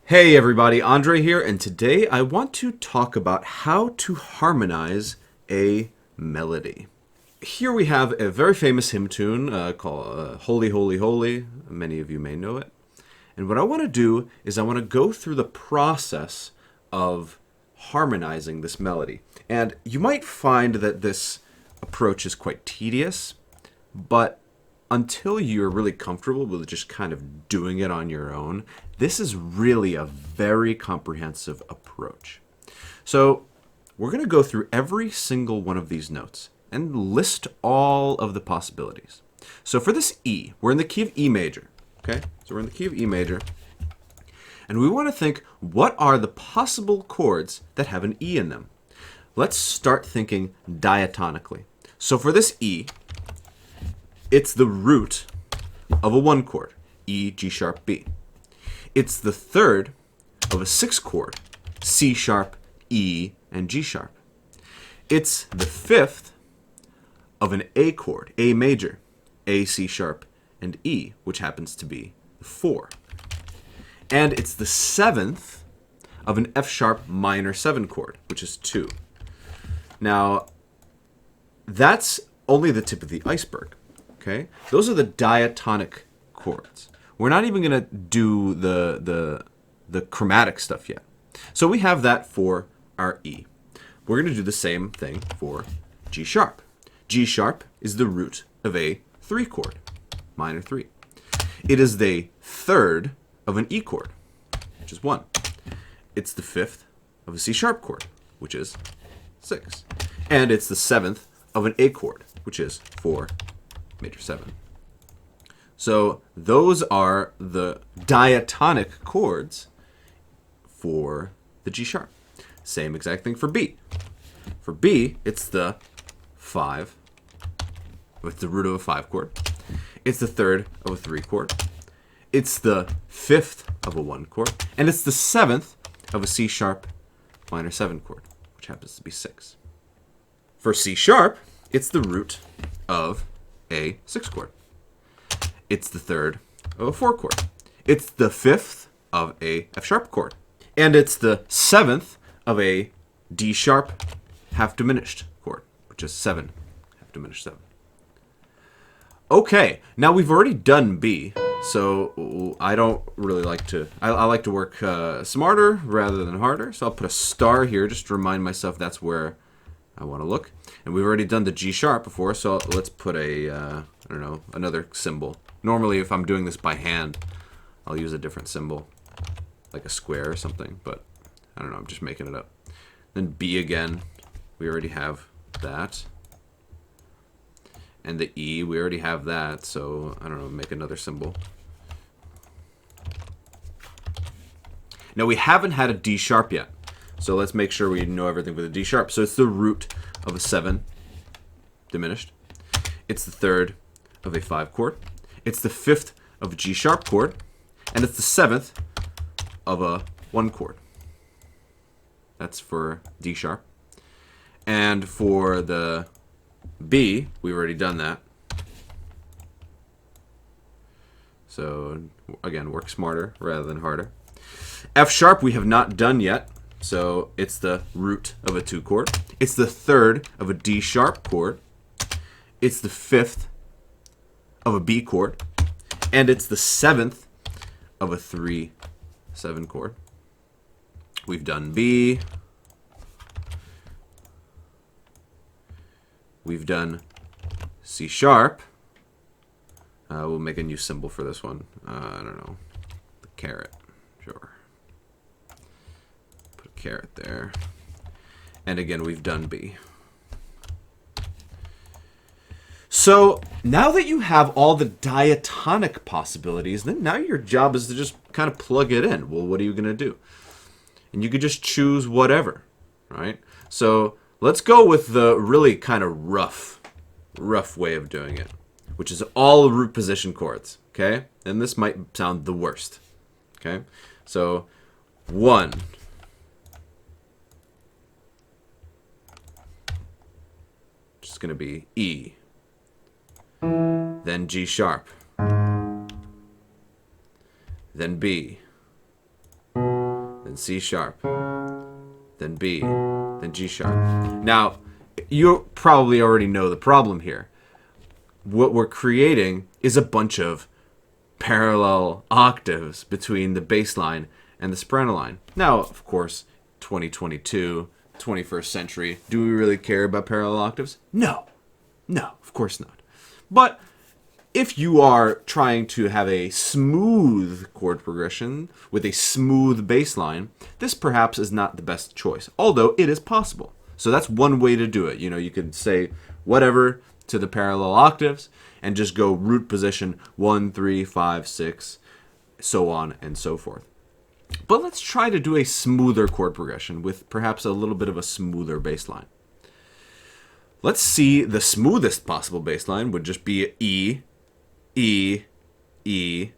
Hey everybody, Andre here, and today I want to talk about how to harmonize a melody. Here we have a very famous hymn tune called Holy, Holy, Holy. Many of you may know it. And what I want to do is I want to go through the process of harmonizing this melody. And you might find that this approach is quite tedious, but until you're really comfortable with just kind of doing it on your own, this is really a very comprehensive approach. So we're going to go through every single one of these notes and list all of the possibilities. So for this E, we're in the key of E major. Okay, so we're in the key of E major. And we want to think, what are the possible chords that have an E in them? Let's start thinking diatonically. So for this E, it's the root of a 1 chord, E, G sharp, B. It's the third of a 6 chord, C sharp, E, and G sharp. It's the fifth of an A chord, A major, A, C sharp, and E, which happens to be the 4. And it's the seventh of an F sharp minor 7 chord, which is 2. Now, that's only the tip of the iceberg. Okay? Those are the diatonic chords. We're not even going to do the chromatic stuff yet. So we have that for our E. We're going to do the same thing for G sharp. G sharp is the root of a 3 chord, minor 3. It is the third of an E chord, which is 1. It's the fifth of a C sharp chord, which is 6. And it's the seventh of an A chord, which is 4, major 7. So those are the diatonic chords for the G sharp. Same exact thing for B. For B, it's the 5, with the root of a 5 chord. It's the third of a 3 chord. It's the fifth of a 1 chord. And it's the seventh of a C sharp minor 7 chord, which happens to be 6. For C sharp, it's the root of a 6 chord. It's the third of a 4 chord. It's the fifth of a F sharp chord. And it's the seventh of a D sharp half diminished chord, which is 7, half diminished 7. Okay, now we've already done B, so I don't really like to, I like to work smarter rather than harder, so I'll put a star here just to remind myself that's where I want to look. And we've already done the G sharp before, so let's put a, I don't know, another symbol. Normally, if I'm doing this by hand, I'll use a different symbol, like a square or something, but I don't know, I'm just making it up. Then B again, we already have that. And the E, we already have that, so I don't know, make another symbol. Now, we haven't had a D sharp yet. So let's make sure we know everything with a D sharp. So it's the root of a 7 diminished. It's the third of a 5 chord. It's the fifth of a G sharp chord. And it's the seventh of a 1 chord. That's for D sharp. And for the B, we've already done that. So again, work smarter rather than harder. F sharp we have not done yet. So it's the root of a 2 chord. It's the third of a D sharp chord. It's the fifth of a B chord. And it's the seventh of a 3, 7 chord. We've done B. We've done C sharp. We'll make a new symbol for this one. I don't know. The caret. Sure. Caret there. And again, we've done B. So now that you have all the diatonic possibilities, then now your job is to just kind of plug it in. Well, what are you going to do? And you could just choose whatever, right? So let's go with the really kind of rough way of doing it, which is all root position chords, okay? And this might sound the worst, okay? So 1, it's going to be E, then G sharp, then B, then C sharp, then B, then G sharp. Now, you probably already know the problem here. What we're creating is a bunch of parallel octaves between the bass line and the soprano line. Now, of course, 2022, 21st century, do we really care about parallel octaves? No. No, of course not. But if you are trying to have a smooth chord progression with a smooth bass line, this perhaps is not the best choice, although it is possible. So that's one way to do it. You know, you could say whatever to the parallel octaves and just go root position 1, 3, 5, 6, so on and so forth. But let's try to do a smoother chord progression with perhaps a little bit of a smoother bass line. Let's see, the smoothest possible bass line would just be E, E, E,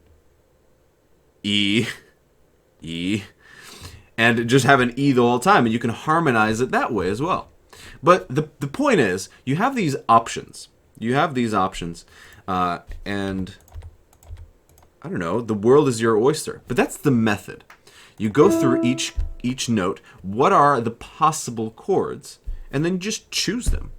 E, E, and just have an E the whole time, and you can harmonize it that way as well. But the point is, you have these options. You have these options, and I don't know, the world is your oyster. But that's the method. You go through each note, what are the possible chords, and then just choose them.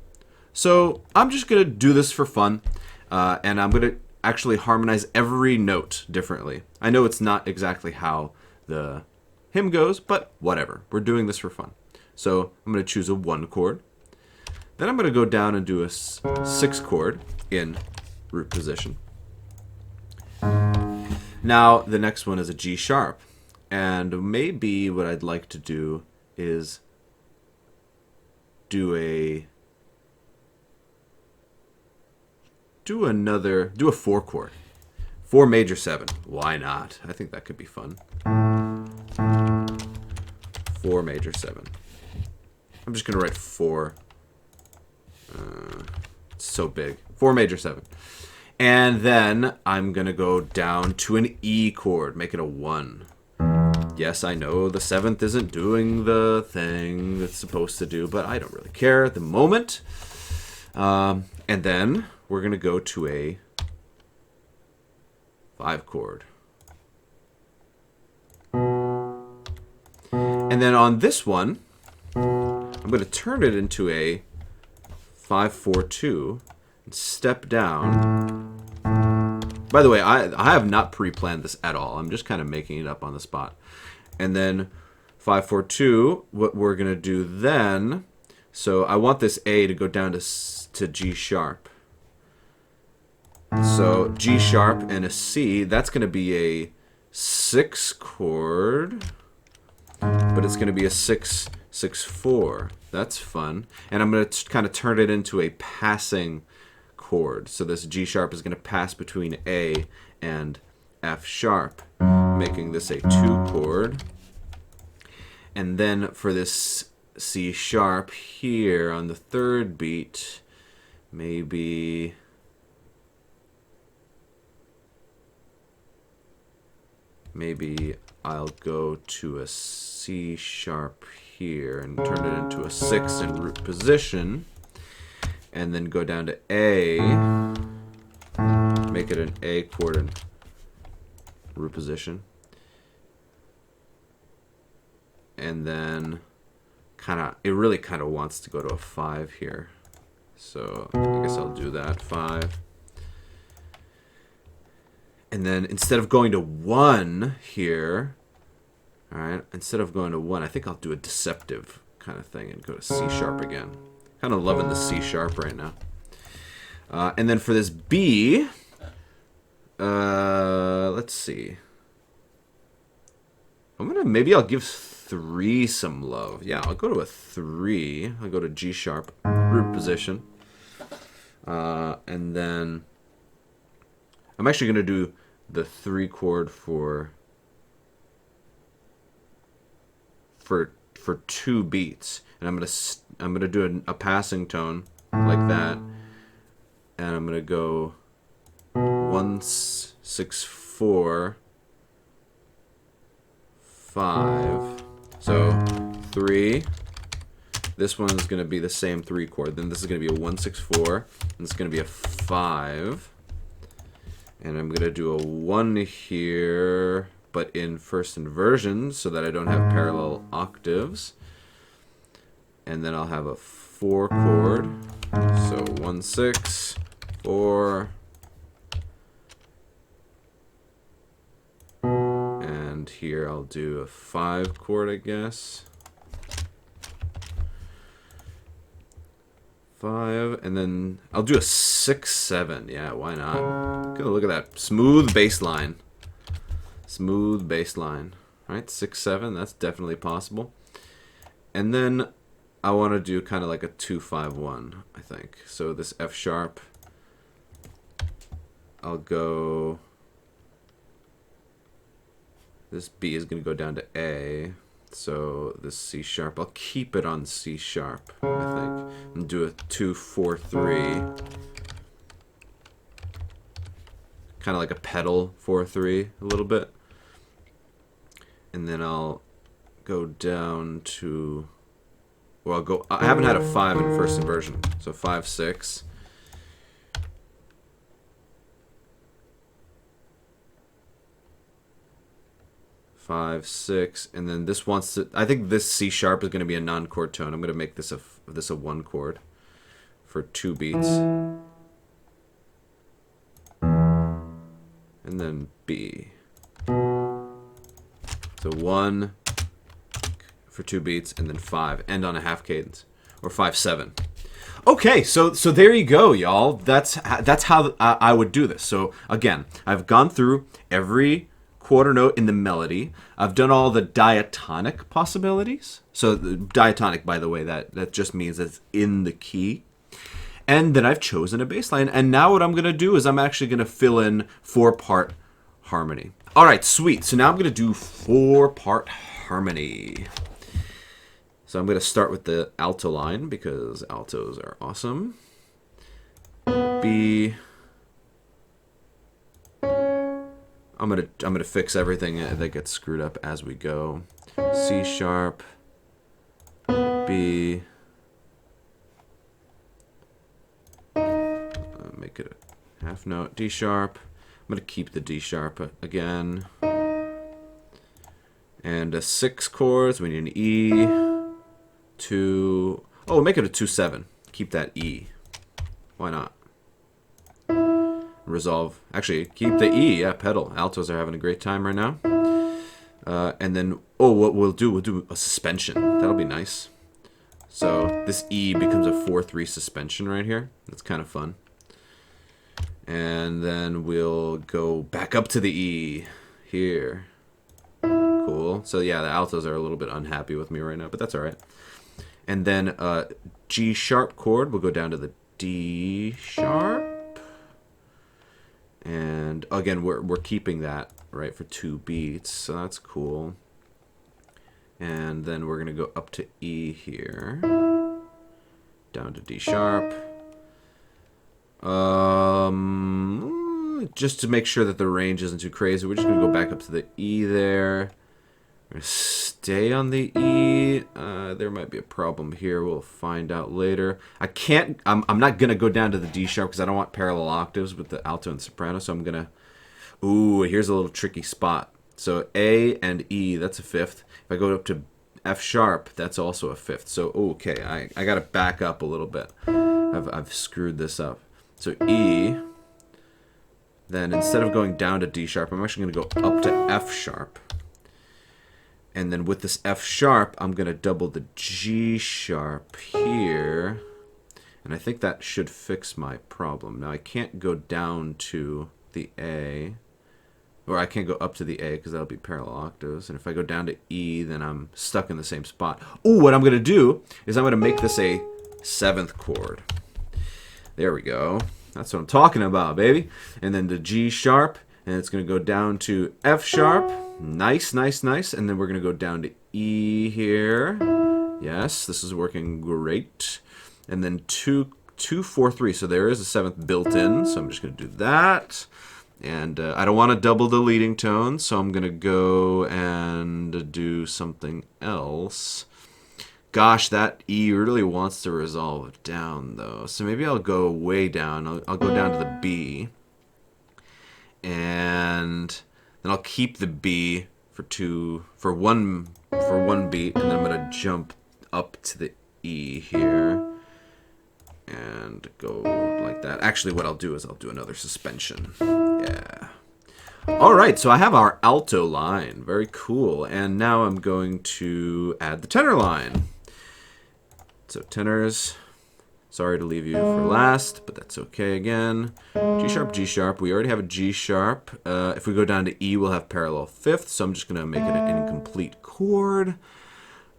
So I'm just going to do this for fun, and I'm going to actually harmonize every note differently. I know it's not exactly how the hymn goes, but whatever. We're doing this for fun. So I'm going to choose a 1 chord. Then I'm going to go down and do a 6 chord in root position. Now the next one is a G sharp. And maybe what I'd like to do is do a 4 chord. 4 major 7. Why not? I think that could be fun. 4 major 7. I'm just going to write 4. It's so big. 4 major 7. And then I'm going to go down to an E chord. Make it a 1. Yes, I know the 7th isn't doing the thing it's supposed to do, but I don't really care at the moment. And then we're going to go to a 5 chord. And then on this one, I'm going to turn it into a 5-4-2 and step down. By the way, I have not pre-planned this at all. I'm just kind of making it up on the spot. And then 5-4-2, what we're going to do then, so I want this A to go down to G sharp. So G sharp and a C, that's going to be a 6 chord, but it's going to be a 6-6-4. That's fun. And I'm going to kind of turn it into a passing chord. So this G sharp is going to pass between A and F sharp, making this a 2 chord. And then for this C sharp here on the 3rd beat, maybe I'll go to a C sharp here and turn it into a 6 in root position, and then go down to A, make it an A chord in root position, and then it really kind of wants to go to a 5 here, so I guess I'll do that, 5. And then instead of going to 1 here, all right, instead of going to 1, I think I'll do a deceptive kind of thing and go to C sharp again. Kind of loving the C sharp right now. And then for this B, let's see. Maybe I'll give 3 some love. Yeah, I'll go to a 3. I'll go to G sharp, root position. And then I'm actually going to do the 3 chord for 2 beats, and I'm gonna do a passing tone like that, and I'm gonna go 1 6 4 5. So 3. This one is gonna be the same 3 chord. Then this is gonna be a 1 6 4, and it's gonna be a 5. And I'm going to do a 1 here, but in first inversion so that I don't have parallel octaves. And then I'll have a 4 chord. So 1, 6, 4. And here I'll do a 5 chord, I guess. 5, and then I'll do a 6, 7. Yeah, why not? Look at that smooth bass line. Smooth bass line. Right, 6, 7. That's definitely possible. And then I want to do kind of like a 2, 5, 1. I think so. This F sharp. I'll go. This B is going to go down to A. So this C sharp, I'll keep it on C sharp, I think, and do a 2, 4, 3. Kind of like a pedal 4, 3 a little bit. And then I'll go down to, well, I haven't had a 5 in first inversion, so 5, 6. 5, 6, and then this wants to. I think this C sharp is going to be a non-chord tone. I'm going to make this a 1 chord for 2 beats, and then B. So 1 for 2 beats, and then 5. End on a half cadence, or 5, 7. Okay, so there you go, y'all. That's how I would do this. So again, I've gone through every quarter note in the melody. I've done all the diatonic possibilities. So the diatonic, by the way, that just means it's in the key. And then I've chosen a bass line. And now what I'm going to do is I'm actually going to fill in 4-part harmony. All right, sweet. So now I'm going to do 4-part harmony. So I'm going to start with the alto line because altos are awesome. B. I'm gonna fix everything that gets screwed up as we go. C sharp, B. Make it a half note. D sharp. I'm gonna keep the D sharp again. And a 6 chords. We need an E. 2. Oh, make it a 2, 7. Keep that E. Why not? Resolve. Actually, keep the E. Yeah, pedal. Altos are having a great time right now. And then, what we'll do a suspension. That'll be nice. So this E becomes a 4-3 suspension right here. That's kind of fun. And then we'll go back up to the E here. Cool. So yeah, the altos are a little bit unhappy with me right now, but that's all right. And then G sharp chord. We'll go down to the D sharp. And again, we're keeping that, right, for 2 beats, so that's cool. And then we're going to go up to E here, down to D sharp. Just to make sure that the range isn't too crazy, we're just going to go back up to the E there. We're going to stay on the E. There might be a problem here. We'll find out later. I'm not going to go down to the D sharp because I don't want parallel octaves with the alto and soprano. So I'm going to... Ooh, here's a little tricky spot. So A and E, that's a 5th. If I go up to F sharp, that's also a 5th. So, okay, I got to back up a little bit. I've screwed this up. So E... Then instead of going down to D sharp, I'm actually going to go up to F sharp. And then with this F sharp, I'm going to double the G sharp here. And I think that should fix my problem. Now I can't go down to the A. Or I can't go up to the A because that'll be parallel octaves. And if I go down to E, then I'm stuck in the same spot. Ooh, what I'm going to do is I'm going to make this a 7th chord. There we go. That's what I'm talking about, baby. And then the G sharp. And it's going to go down to F sharp. Nice, nice, nice. And then we're going to go down to E here. Yes, this is working great. And then 2, 4, 3. So there is a 7th built in. So I'm just going to do that. And I don't want to double the leading tone. So I'm going to go and do something else. Gosh, that E really wants to resolve down, though. So maybe I'll go way down. I'll go down to the B. And Then I'll keep the B for one beat, and then I'm gonna jump up to the E here and go like that. Actually, what I'll do is I'll do another suspension. Yeah. All right, so I have our alto line. Very cool. And now I'm going to add the tenor line. So tenors, sorry to leave you for last, but that's okay again. G sharp, G sharp. We already have a G sharp. If we go down to E, we'll have parallel fifth, so I'm just going to make it an incomplete chord.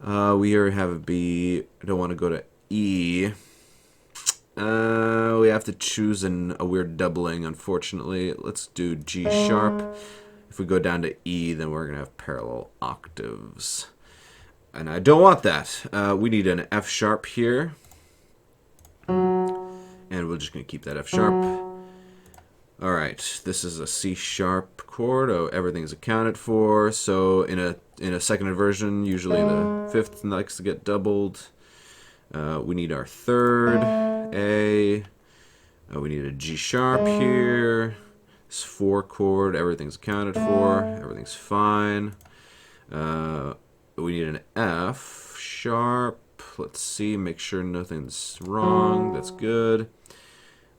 We already have a B. I don't want to go to E. We have to choose a weird doubling, unfortunately. Let's do G sharp. If we go down to E, then we're going to have parallel octaves. And I don't want that. We need an F sharp here. And we're just going to keep that F sharp. All right, this is a C sharp chord. Oh, everything's accounted for. So in a second inversion, usually the fifth likes to get doubled. We need our third A. We need a G sharp here. It's 4 chord. Everything's accounted for. Everything's fine. We need an F sharp. Let's see. Make sure nothing's wrong. That's good.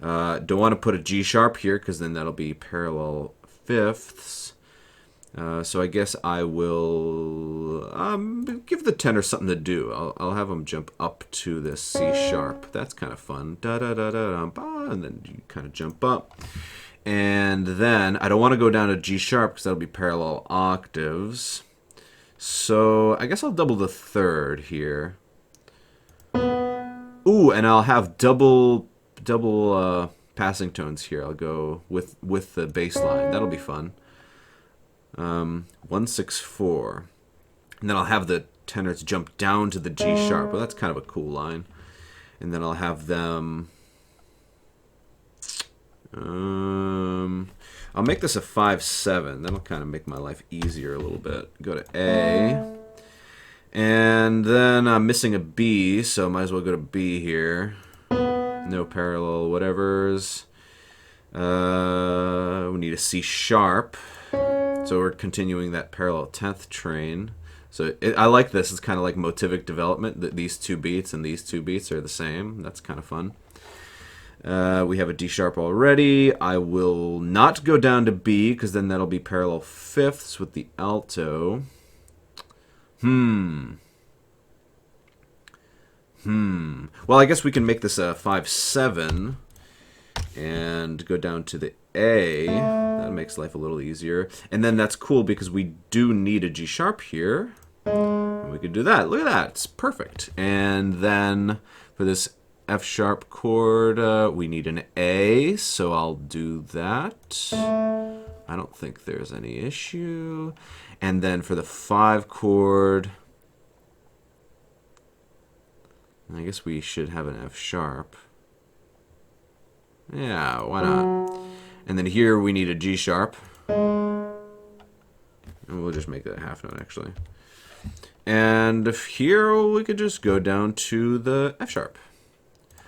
Don't want to put a G sharp here because then that'll be parallel fifths. So I guess I will give the tenor something to do. I'll have him jump up to this C sharp. That's kind of fun. Da da da da da, and then you kind of jump up. And then I don't want to go down to G sharp because that'll be parallel octaves. So I guess I'll double the third here. Ooh, and I'll have double passing tones here. I'll go with the bass line. That'll be fun. 1 6 4, and then I'll have the tenors jump down to the G sharp. Well, that's kind of a cool line. And then I'll have them. I'll make this a 5/7. That'll kind of make my life easier a little bit. Go to A, and then I'm missing a B, so might as well go to B here. No parallel whatevers. We need a C sharp. So we're continuing that parallel 10th train. So I like this. It's kind of like motivic development. That these two beats and these two beats are the same. That's kind of fun. We have a D sharp already. I will not go down to B because then that'll be parallel fifths with the alto. Well, I guess we can make this a 5/7 and go down to the A. That makes life a little easier. And then that's cool because we do need a G sharp here. And we could do that. Look at that. It's perfect. And then for this F sharp chord, we need an A. So I'll do that. I don't think there's any issue. And then for the 5 chord, I guess we should have an F sharp. Yeah, why not? And then here we need a G sharp. And we'll just make that a half note, actually. And here we could just go down to the F sharp.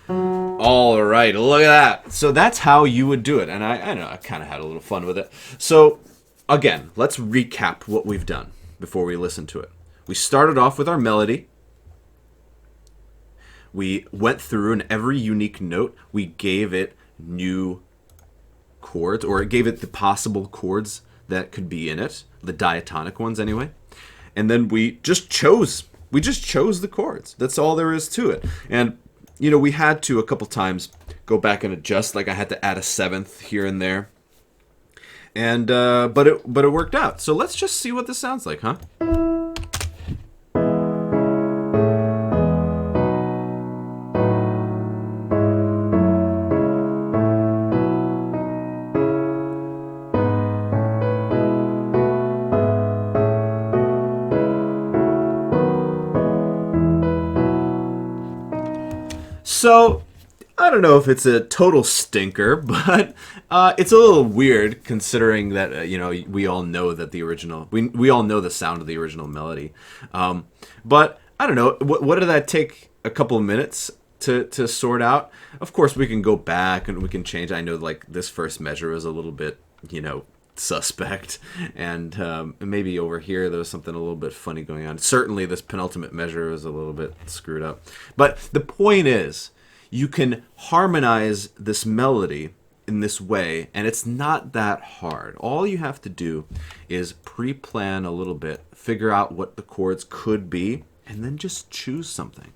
All right, look at that. So that's how you would do it. And I know I kind of had a little fun with it. So again, let's recap what we've done before we listen to it. We started off with our melody. We went through, and every unique note, we gave it new chords, or it gave it the possible chords that could be in it, the diatonic ones anyway. And then we just chose the chords. That's all there is to it. And you know, we had to a couple times go back and adjust. Like I had to add a 7th here and there. And but it worked out. So let's just see what this sounds like, huh? So, I don't know if it's a total stinker, but it's a little weird considering that, you know, we all know that the original, we all know the sound of the original melody. But, I don't know, what did that take a couple of minutes to sort out? Of course, we can go back and we can change. I know, like, this first measure is a little bit, you know, suspect. And maybe over here there was something a little bit funny going on. Certainly this penultimate measure was a little bit screwed up. But the point is, you can harmonize this melody in this way, and it's not that hard. All you have to do is pre-plan a little bit, figure out what the chords could be, and then just choose something.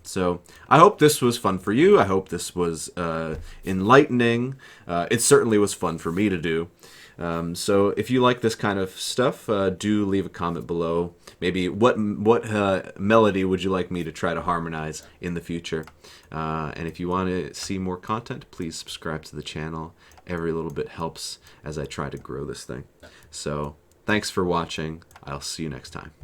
So I hope this was fun for you. I hope this was enlightening. It certainly was fun for me to do. So if you like this kind of stuff, do leave a comment below. Maybe what melody would you like me to try to harmonize in the future? And if you want to see more content, please subscribe to the channel. Every little bit helps as I try to grow this thing. So thanks for watching. I'll see you next time.